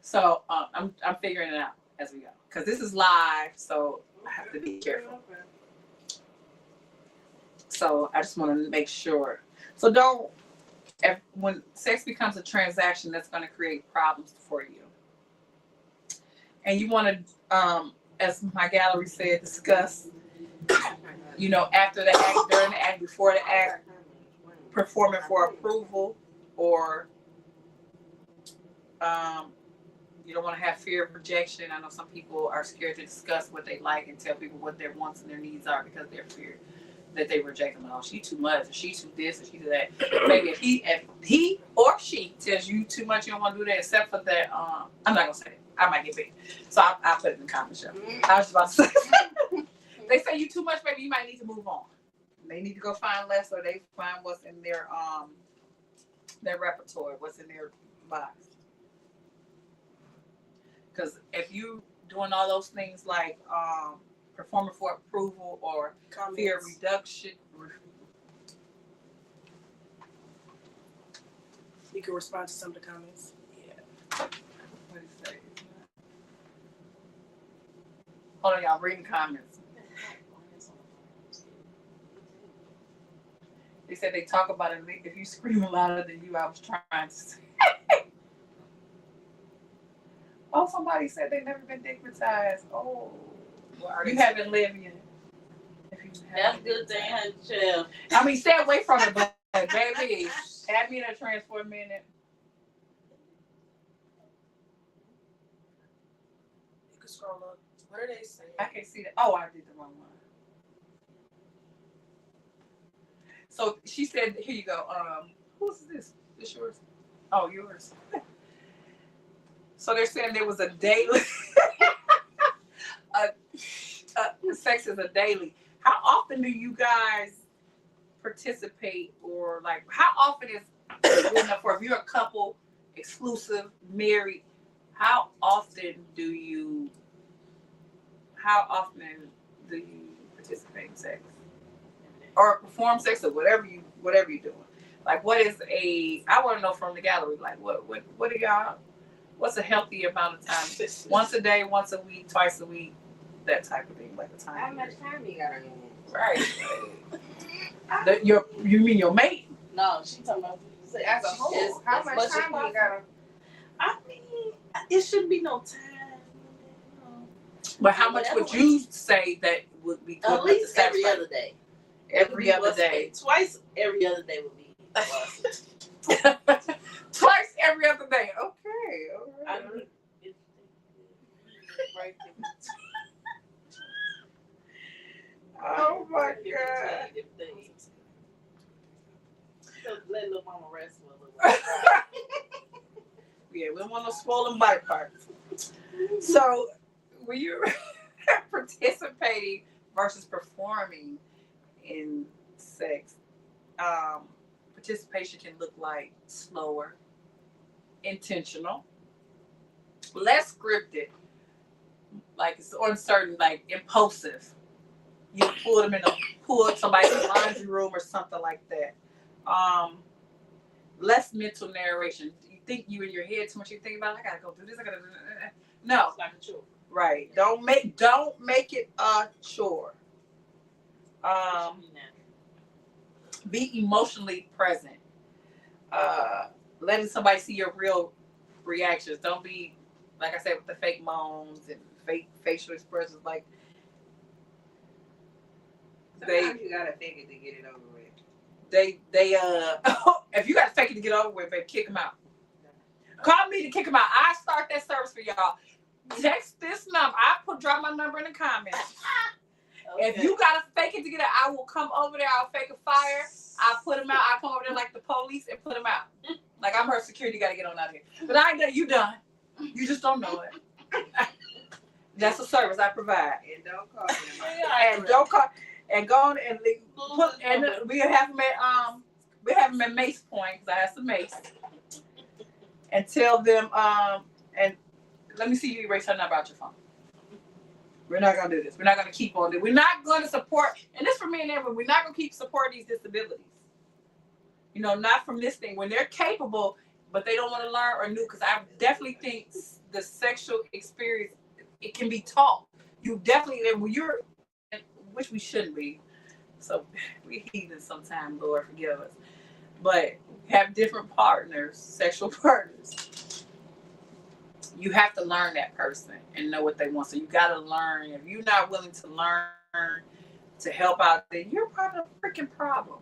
Speaker 1: So I'm figuring it out as we go. Because this is live, so I have to be careful. So I just want to make sure. So don't, when sex becomes a transaction, that's going to create problems for you. And you want to, as my gallery said, discuss, you know, after the act, during the act, before the act, performing for approval, or you don't want to have fear of rejection. I know some people are scared to discuss what they like and tell people what their wants and their needs are because they're feared that they reject them. Oh, she too much, or she too this, or she too that. Maybe if he or she tells you too much, you don't want to do that. Except for that, I'm not gonna say it. I might get big, so I'll put it in the comments. I was about to say, they say you too much, maybe you might need to move on. They need to go find less, or they find what's in their repertoire, what's in their box. Because if you doing all those things like performing for approval or fear reduction,
Speaker 4: you can respond to some of the comments.
Speaker 1: Yeah. What do you say? Hold on, y'all. Reading comments. They said they talk about it. If you scream louder than you, I was trying to say. Oh, somebody said they've never been digmatized. Oh, well, you haven't lived yet.
Speaker 2: That's a good thing, honey, chill.
Speaker 1: I mean, stay away from it, but baby, add me in a trance for a minute.
Speaker 4: You can scroll up. What are they saying?
Speaker 1: I can't see that. Oh, I did the wrong one. So she said, "Here you go. Who's this? This yours? Oh, yours." So they're saying there was a daily. Sex is a daily. How often do you guys participate, or like how often is good enough for if you're a couple, exclusive, married? How often do you participate in sex or perform sex or whatever you're doing? Like, what is I want to know from the gallery. Like, what are y'all? What's a healthy amount of time? Once a day, once a week, twice a week, that type of thing, like a time.
Speaker 3: How much time you got on
Speaker 1: your hands? Right. You mean your mate?
Speaker 2: No, she talking about
Speaker 3: as a whole. How much time you got on?
Speaker 2: I mean, it shouldn't be no time.
Speaker 1: But how much would you say that would be good?
Speaker 2: At least every other day.
Speaker 1: Every other day.
Speaker 2: Twice every other day would be.
Speaker 1: Twice every other day. Okay. All right. Oh my God.
Speaker 2: Let little mama rest for a little while.
Speaker 1: Yeah, we don't want no swollen body parts. So, when you're participating versus performing in sex, Participation can look like slower, intentional, less scripted, like it's uncertain, like impulsive. You pull them in the pull somebody's laundry room or something like that. Less mental narration. You think you in your head too much. You think about, I gotta go do this. I gotta do that. No,
Speaker 2: It's like a chore.
Speaker 1: right. Don't make it a chore. Be emotionally present. Letting somebody see your real reactions. Don't be, like I said, with the fake moans and fake facial expressions. Like
Speaker 3: Sometimes you gotta fake it to get it over with.
Speaker 1: They if you gotta fake it to get over with, baby, kick them out. Call me to kick them out. I start that service for y'all. Text this number. Drop my number in the comments. Okay. If you gotta fake it to get it, I will come over there. I'll fake a fire. I'll put them out. I'll come over there like the police and put them out. Like I'm her security. Gotta get on out of here. But I ain't done. You done. You just don't know it. That's a service I provide.
Speaker 3: And don't call me.
Speaker 1: And don't call. And go on and put. And we have them at Mace Point because I have some mace. And tell them. And let me see you erase her number out your phone. We're not gonna do this. We're not gonna keep on this. We're not gonna support. And this for me and everyone. We're not gonna keep supporting these disabilities. You know, not from this thing when they're capable, but they don't want to learn or new. Because I definitely think the sexual experience it can be taught. You definitely, and when you're, which we shouldn't be. So we heathens sometimes, Lord forgive us. But have different partners, sexual partners. You have to learn that person and know what they want. So you got to learn. If you're not willing to learn to help out, then you're part of the freaking problem.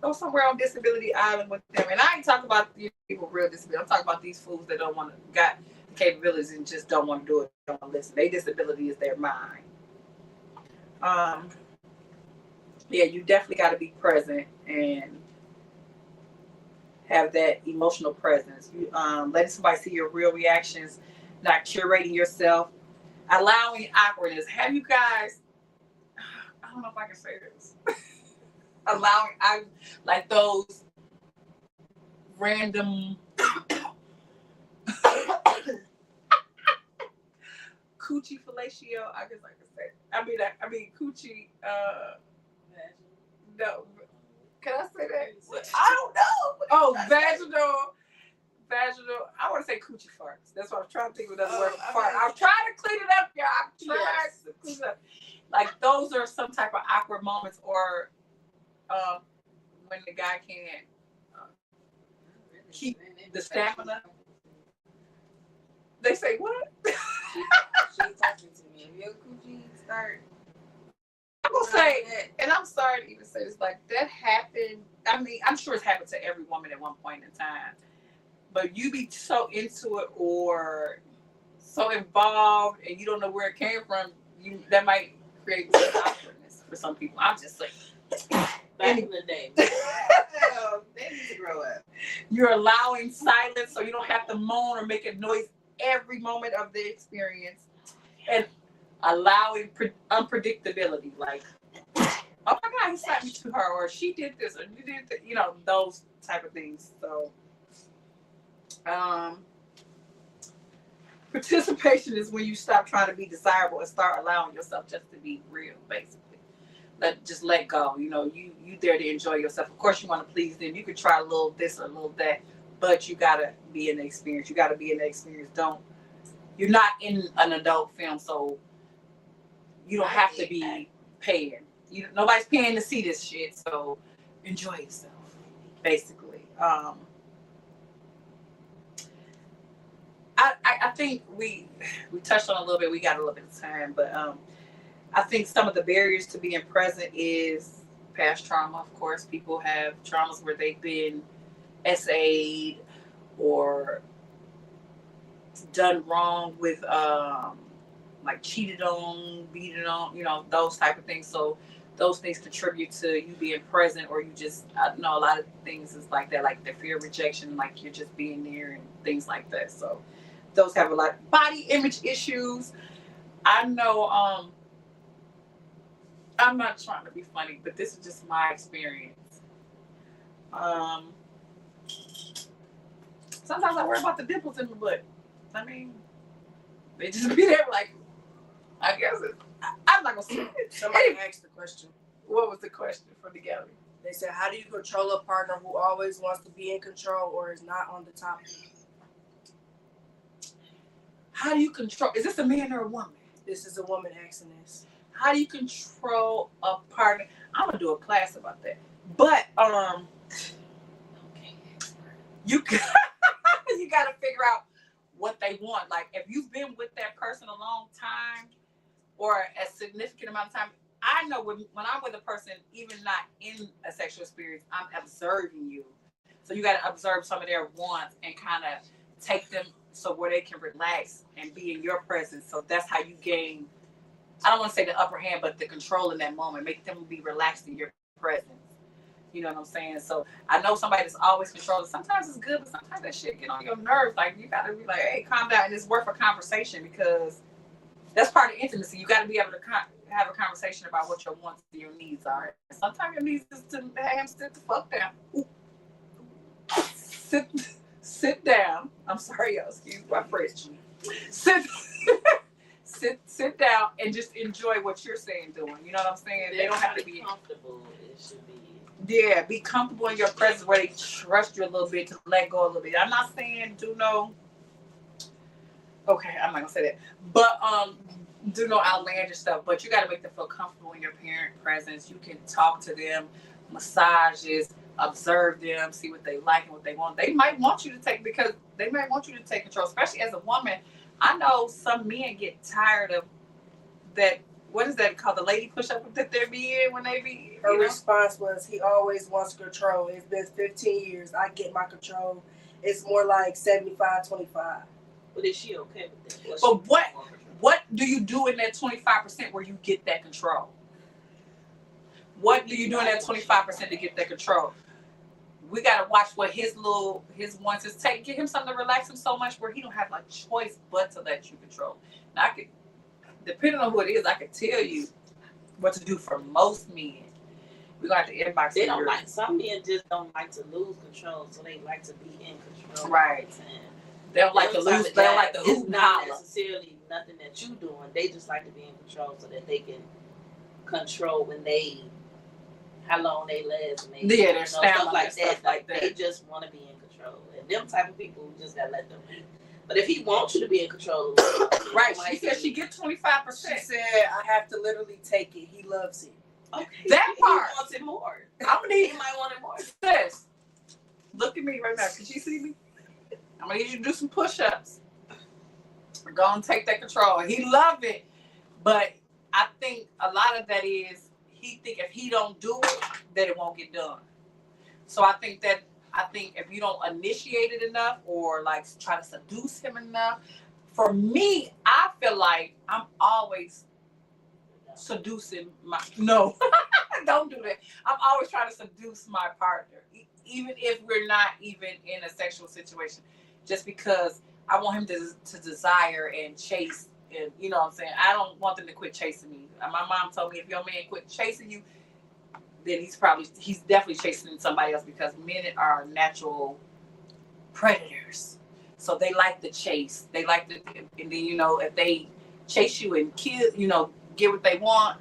Speaker 1: Go somewhere on disability island with them. And I ain't talking about these people with real disability. I'm talking about these fools that don't want to, got the capabilities and just don't want to do it. Don't want to listen. Their disability is their mind. Yeah, you definitely got to be present and have that emotional presence. You, letting somebody see your real reactions, not curating yourself, allowing awkwardness. Have you guys? I don't know if I can say this. Like those random coochie fellatio. I guess I can say. I mean coochie. No, can I say that? I don't know. Oh, vaginal. I want to say coochie farts. That's what I was trying to think of another word for fart. I'm trying to clean it up, y'all. I'm trying to clean it up. Like those are some type of awkward moments, or when the guy can't keep the stamina. They say what?
Speaker 3: She's talking to me. If your coochie start.
Speaker 1: I'm gonna say, and I'm sorry to even say this, like that happened. I mean, I'm sure it's happened to every woman at one point in time. But you be so into it or so involved, and you don't know where it came from. That might create awkwardness for some people. I'm just saying.
Speaker 2: Back in the day.
Speaker 3: They need to grow up.
Speaker 1: You're allowing silence so you don't have to moan or make a noise every moment of the experience. And allowing unpredictability. Like, oh my God, he slapped me too hard, or she did this, or you did that. You know, those type of things. So, participation is when you stop trying to be desirable and start allowing yourself just to be real, basically. Just let go. You know, you there to enjoy yourself. Of course, you want to please them. You could try a little this or a little that, but you gotta be in the experience. You gotta be in the experience. You're not in an adult film, so you don't have to be paying. Nobody's paying to see this shit, so enjoy yourself, basically. I think we touched on a little bit. We got a little bit of time, but I think some of the barriers to being present is past trauma. Of course, people have traumas where they've been SA'd or done wrong with, like cheated on, beaten on, you know, those type of things. So those things contribute to you being present, or you just, I know a lot of things is like that, like the fear of rejection, like you're just being there and things like that. So those have a lot of body image issues. I know, I'm not trying to be funny, but this is just my experience. Sometimes I worry about the dimples in my butt. I mean, they just be there like, I guess I'm not gonna say it.
Speaker 4: Somebody asked the question.
Speaker 1: What was the question from the gallery?
Speaker 4: They said, how do you control a partner who always wants to be in control or is not on the topic?
Speaker 1: How do you control? Is this a man or a woman?
Speaker 4: This is a woman asking this.
Speaker 1: How do you control a partner? I'm gonna do a class about that. But you you got to figure out what they want. Like if you've been with that person a long time or a significant amount of time, I know when I'm with a person, even not in a sexual experience, I'm observing you. So you got to observe some of their wants and kind of take them so where they can relax and be in your presence. So that's how you gain, I don't want to say the upper hand, but the control in that moment. Make them be relaxed in your presence. You know what I'm saying? So I know somebody that's always controlling. Sometimes it's good, but sometimes that shit get on your nerves. Like you got to be like, hey, calm down. And it's worth a conversation because that's part of intimacy. You got to be able to have a conversation about what your wants and your needs are. And sometimes your needs is to have him sit the fuck down. Ooh. Sit down. I'm sorry, y'all. Excuse my French. Sit down and just enjoy what you're saying, doing. You know what I'm saying? They don't have to be
Speaker 2: comfortable. It should be.
Speaker 1: Yeah, be comfortable in your presence where they trust you a little bit to let go a little bit. I'm not saying do no. Okay, I'm not gonna say that, but do no outlandish stuff. But you got to make them feel comfortable in your parent presence. You can talk to them, massages, observe them, see what they like and what they want. They might want you to take control, especially as a woman. I know some men get tired of that. What is that called? The lady push-up that they're being when they be.
Speaker 4: Her response was, he always wants control. It's been 15 years. I get my control. It's more like 75-25.
Speaker 2: But is she okay with that?
Speaker 1: But what do you do in that 25% where you get that control? What do you do in that 25% to get that control? We gotta watch what his wants is. Get him something to relax him so much where he don't have a choice but to let you control. Now depending on who it is, I can tell you what to do for most men. We're gonna have to inbox.
Speaker 2: They don't like. Some men just don't like to lose control, so they like to be in control.
Speaker 1: Right. They don't like to lose. They don't like to hoop
Speaker 2: It's not necessarily nothing that you doing. They just like to be in control so that they can control how long they last. And
Speaker 1: their stamina,
Speaker 2: stuff like that.
Speaker 1: Like that.
Speaker 2: They just want to be in control. And them type of people, we just gotta let them be. But if he wants you to be in control,
Speaker 1: right? She said she get 25%.
Speaker 4: She said I have to literally take it. He loves it.
Speaker 2: Okay.
Speaker 1: That part.
Speaker 2: He wants it more.
Speaker 1: He
Speaker 2: might want it more.
Speaker 1: Sis, look at me right now. Can she see me? I'm gonna need you to do some push-ups. We're gonna take that control. He love it, but I think a lot of that is he think if he don't do it, that it won't get done. So I think if you don't initiate it enough or like try to seduce him enough, for me, I feel like I'm always seducing no, don't do that. I'm always trying to seduce my partner, even if we're not even in a sexual situation, just because I want him to desire and chase. And you know what I'm saying? I don't want them to quit chasing me. My mom told me if your man quit chasing you, then he's definitely chasing somebody else because men are natural predators. So they like the chase. They like and then, if they chase you and kill, get what they want,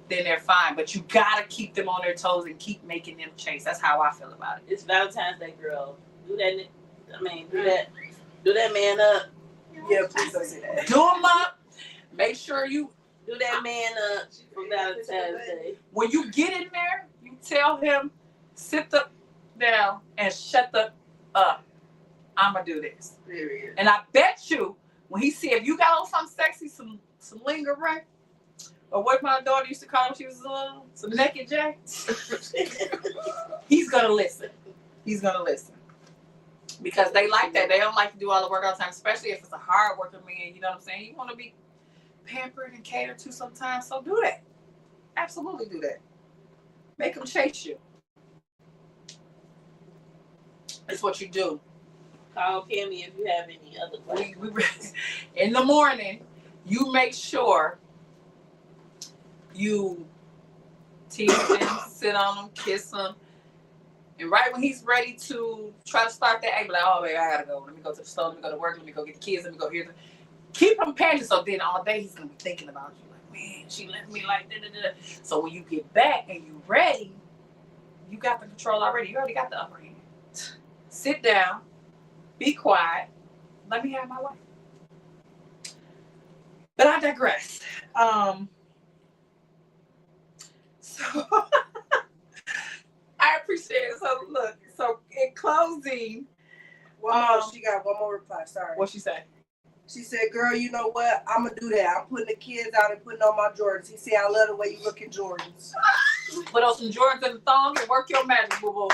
Speaker 1: then they're fine. But you gotta keep them on their toes and keep making them chase. That's how I feel about it.
Speaker 2: It's Valentine's Day, girl. Do that. Do that man up.
Speaker 4: Yeah, please don't say that.
Speaker 1: Do him up. Make sure you
Speaker 2: do that man up for Valentine's Day.
Speaker 1: When you get in there, you tell him, sit down and shut up. I'ma do this.
Speaker 4: Period.
Speaker 1: And I bet you when he see if you got on something sexy, some lingerie, or what my daughter used to call him, she was little, some naked J. He's gonna listen. Because they like that. They don't like to do all the work all the time, especially if it's a hard working man. You know what I'm saying? You want to be pampered and catered to sometimes, so do that. Absolutely do that. Make them chase you. It's what you do.
Speaker 2: Call Cami if you have any other questions.
Speaker 1: In the morning, you make sure you tease them, sit on them, kiss them, And right when he's ready to try to start that, I be like, oh, baby, I gotta go. Let me go to the store. Let me go to work. Let me go get the kids. Let me go here. Keep him paying. So then all day he's gonna be thinking about you. Like, man, she left me like da. So when you get back and you ready, you got the control already. You already got the upper hand. Sit down. Be quiet. Let me have my life. But I digress. So I appreciate it. So look, so in closing,
Speaker 4: She got one more reply. Sorry.
Speaker 1: what she say?
Speaker 4: She said, "Girl, you know what? I'm gonna do that. I'm putting the kids out and putting on my Jordans." He said, "I love the way you look in Jordans."
Speaker 1: Put on some Jordans and the thong and work your magic, boo boo.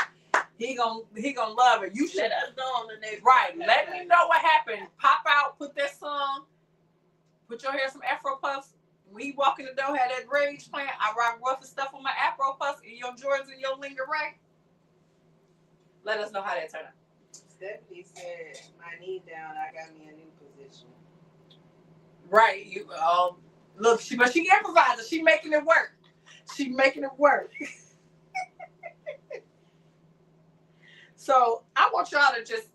Speaker 1: He gonna love it. You should
Speaker 2: Let us know on the next
Speaker 1: right.
Speaker 2: podcast.
Speaker 1: Let me know what happened. Pop out, put that song, put your hair some Afro puffs. When he walk in the door, had that rage playing. I rock rough and stuff on my Afro puffs and your Jordans and your lingerie. Let us know how that turned out.
Speaker 3: Stephanie said, "My knee down. I got me a new position."
Speaker 1: Right. You look, she improvises. She making it work. She making it work. So I want y'all to just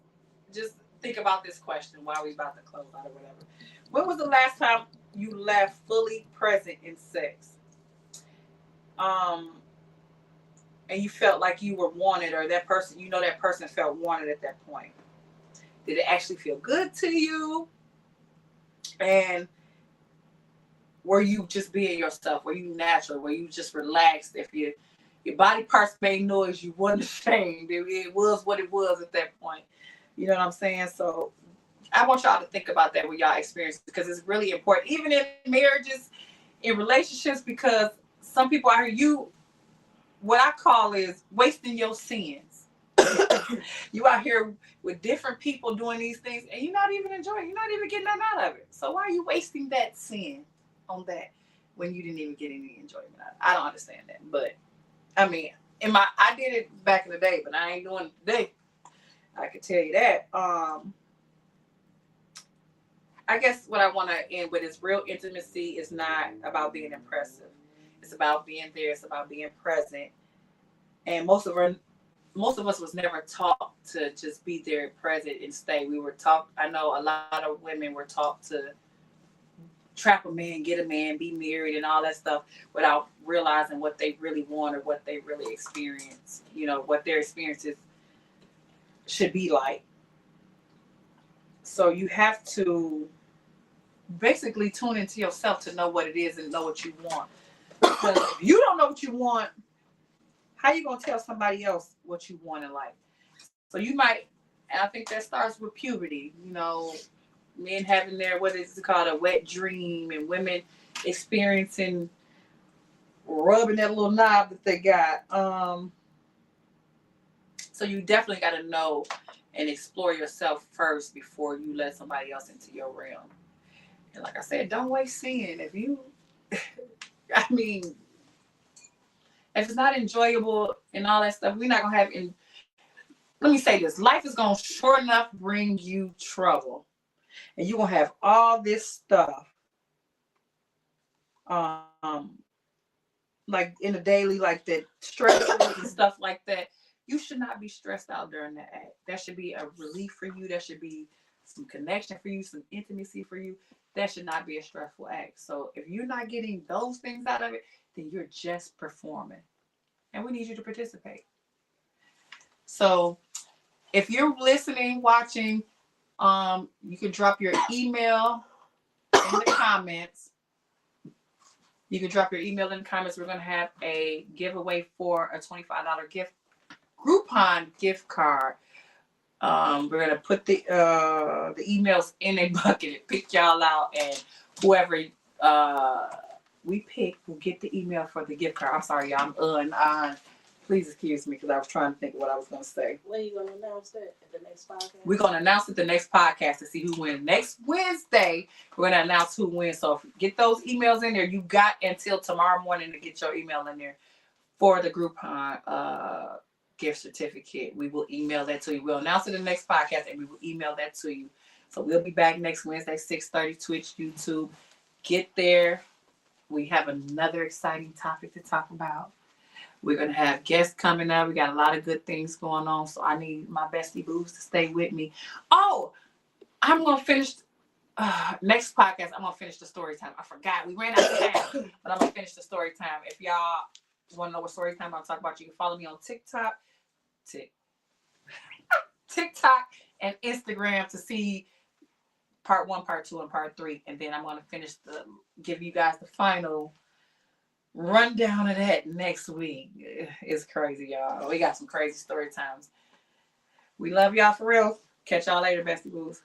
Speaker 1: think about this question while we about to close out or whatever. When was the last time you left fully present in sex? And you felt like you were wanted, or that person, that person felt wanted at that point. Did it actually feel good to you? And were you just being yourself? Were you natural? Were you just relaxed? If your body parts made noise, you weren't ashamed. It was what it was at that point. You know what I'm saying? So I want y'all to think about that with y'all experiences, because it's really important, even in marriages, in relationships, because some people out here, what I call is wasting your sins. You out here with different people doing these things, and you're not even enjoying. You're not even getting nothing out of it. So why are you wasting that sin on that when you didn't even get any enjoyment out of it? I don't understand that. But I mean, I did it back in the day, but I ain't doing it today. I can tell you that. I guess what I want to end with is real intimacy is not about being impressive. It's about being there. It's about being present. And most of us was never taught to just be there, present, and stay. We were taught. I know a lot of women were taught to trap a man, get a man, be married, and all that stuff without realizing what they really want or what they really experience. What their experiences should be like. So you have to basically tune into yourself to know what it is and know what you want. Because if you don't know what you want, how you gonna tell somebody else what you want in life? So you might, and I think that starts with puberty. Men having their, what is it called, a wet dream, and women experiencing rubbing that little knob that they got. So you definitely got to know and explore yourself first before you let somebody else into your realm. And like I said, don't waste sin. If it's not enjoyable and all that stuff, we're not going to have, let me say this, life is going to sure enough bring you trouble. And you're going to have all this stuff, like in the daily, like that stress and stuff like that. You should not be stressed out during that act. That should be a relief for you. That should be some connection for you, some intimacy for you. That should not be a stressful act. So if you're not getting those things out of it, then you're just performing. And we need you to participate. So if you're listening, watching, you can drop your email in the comments. You can drop your email in the comments. We're going to have a giveaway for a $25 Groupon gift card. We're going to put the emails in a bucket and pick y'all out. And whoever we pick will get the email for the gift card. I'm sorry, y'all. I'm Please excuse me because I was trying to think of what I was going to say.
Speaker 2: When are you going to announce that at the next podcast?
Speaker 1: We're going to announce it the next podcast to see who wins. Next Wednesday, we're going to announce who wins. So get those emails in there. You got until tomorrow morning to get your email in there for the Groupon gift certificate. We will email that to you. We'll announce it in the next podcast and we will email that to you. So we'll be back next Wednesday, 6:30, Twitch, YouTube. Get there. We have another exciting topic to talk about. We're going to have guests coming up. We got a lot of good things going on. So I need my bestie boos to stay with me. Oh, I'm going to finish next podcast. I'm going to finish the story time. I forgot. We ran out of time, but I'm going to finish the story time. If y'all want to know what story time I'll talk about, you can follow me on TikTok and Instagram to see part 1, part 2, and part 3. And then I'm going to finish give you guys the final rundown of that next week. It's crazy, y'all. We got some crazy story times. We love y'all for real. Catch y'all later, bestie boos.